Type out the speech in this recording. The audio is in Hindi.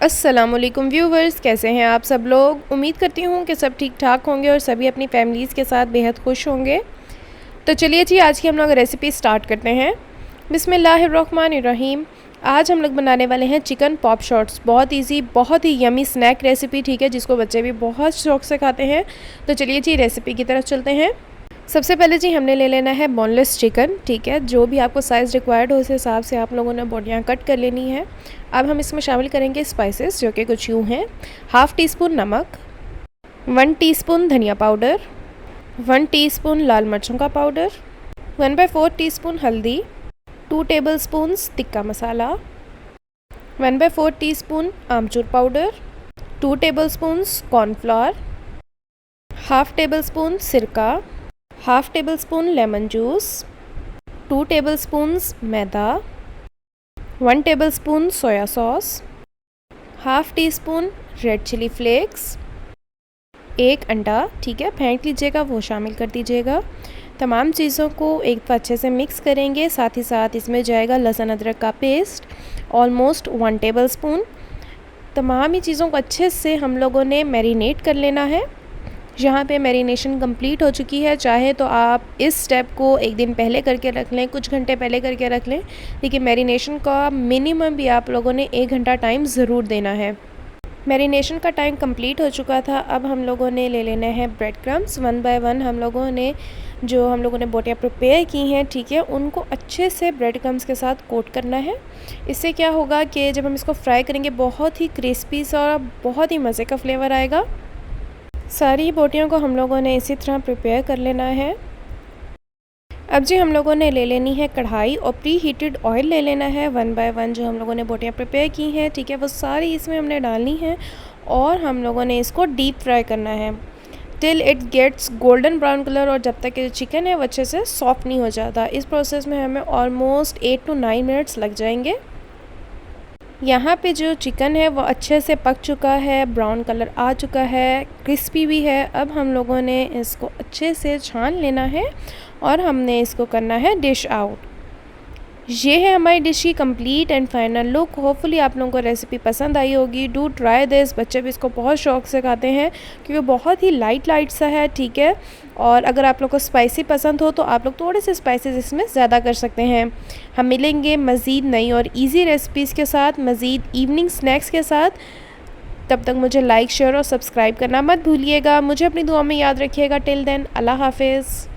अस्सलामुअलैकुम व्यूवर्स, कैसे हैं आप सब लोग। उम्मीद करती हूँ कि सब ठीक ठाक होंगे और सभी अपनी फैमिलीज़ के साथ बेहद खुश होंगे। तो चलिए जी, आज की हम लोग रेसिपी स्टार्ट करते हैं। बिस्मिल्लाहिर्रहमानिर्रहीम। आज हम लोग बनाने वाले हैं चिकन पॉप शॉट्स। बहुत इजी, बहुत ही यमी स्नैक रेसिपी, ठीक है, जिसको बच्चे भी बहुत शौक से खाते हैं। तो चलिए जी, रेसिपी की तरफ चलते हैं। सबसे पहले जी हमने ले लेना है बोनलेस चिकन, ठीक है। जो भी आपको साइज़ रिक्वायर्ड हो उस हिसाब से आप लोगों ने बोटियाँ कट कर लेनी है। अब हम इसमें शामिल करेंगे स्पाइसेस, जो कि कुछ यूँ हैं। हाफ़ टी स्पून नमक, 1 टीस्पून धनिया पाउडर, 1 टीस्पून लाल मिर्चों का पाउडर, 1/4 टीस्पून हल्दी, 2 टेबलस्पून्स टिक्का मसाला, 1/4 टीस्पून आमचूर powder, 2 tablespoons cornflour, half tablespoon सिरका, half tablespoon lemon juice, 2 tablespoons मैदा, 1 tablespoon soya sauce, half teaspoon red chilli flakes, 1 अंडा, ठीक है, फेंट लीजिएगा, वो शामिल कर दीजिएगा। तमाम चीज़ों को एक बार अच्छे से मिक्स करेंगे। साथ ही साथ इसमें जाएगा लहसुन अदरक का पेस्ट, ऑलमोस्ट 1 टेबलस्पून। तमाम ही चीज़ों को अच्छे से हम लोगों ने मैरिनेट कर लेना है। यहाँ पे मैरिनेशन कंप्लीट हो चुकी है। चाहे तो आप इस स्टेप को एक दिन पहले करके रख लें, कुछ घंटे पहले करके रख लें, लेकिन मैरिनेशन का मिनिमम भी आप लोगों ने 1 घंटा टाइम ज़रूर देना है। मैरिनेशन का टाइम कंप्लीट हो चुका था। अब हम लोगों ने ले लेने हैं ब्रेड क्रम्स। 1 बाय 1 हम लोगों ने बोटियाँ प्रिपेयर की हैं, ठीक है, उनको अच्छे से ब्रेड क्रम्स के साथ कोट करना है। इससे क्या होगा कि जब हम इसको फ्राई करेंगे बहुत ही क्रिस्पी सा और बहुत ही मज़े का फ्लेवर आएगा। सारी बोटियों को हम लोगों ने इसी तरह प्रिपेयर कर लेना है। अब जी हम लोगों ने ले लेनी है कढ़ाई और प्री हीटेड ऑयल ले लेना है। 1 बाय 1 जो हम लोगों ने बोटियाँ प्रिपेयर की हैं, ठीक है, वो सारी इसमें हमने डालनी है और हम लोगों ने इसको डीप फ्राई करना है till it gets golden brown colour, और जब तक कि चिकन है वो अच्छे से सॉफ्ट नहीं हो जाता। इस प्रोसेस में हमें ऑलमोस्ट 8 to 9 मिनट्स लग जाएंगे। यहाँ पे जो चिकन है वो अच्छे से पक चुका है, ब्राउन कलर आ चुका है, क्रिस्पी भी है। अब हम लोगों ने इसको अच्छे से छान लेना है और हमने इसको करना है डिश आउट। ये है हमारी डिश की complete and final look. Hopefully आप लोगों को रेसिपी पसंद आई होगी। Do try this. बच्चे भी इसको बहुत शौक से खाते हैं क्योंकि बहुत ही लाइट सा है, ठीक है। और अगर आप लोग को स्पाइसी पसंद हो तो आप लोग थोड़े से स्पाइसेस इसमें ज़्यादा कर सकते हैं। हम मिलेंगे मज़ीद नई और इजी रेसिपीज़ के साथ, मज़ीद इवनिंग स्नैक्स के साथ। तब तक मुझे लाइक, शेयर और सब्सक्राइब करना मत भूलिएगा। मुझे अपनी दुआ में याद रखिएगा। टिल देन, अल्लाह हाफिज़।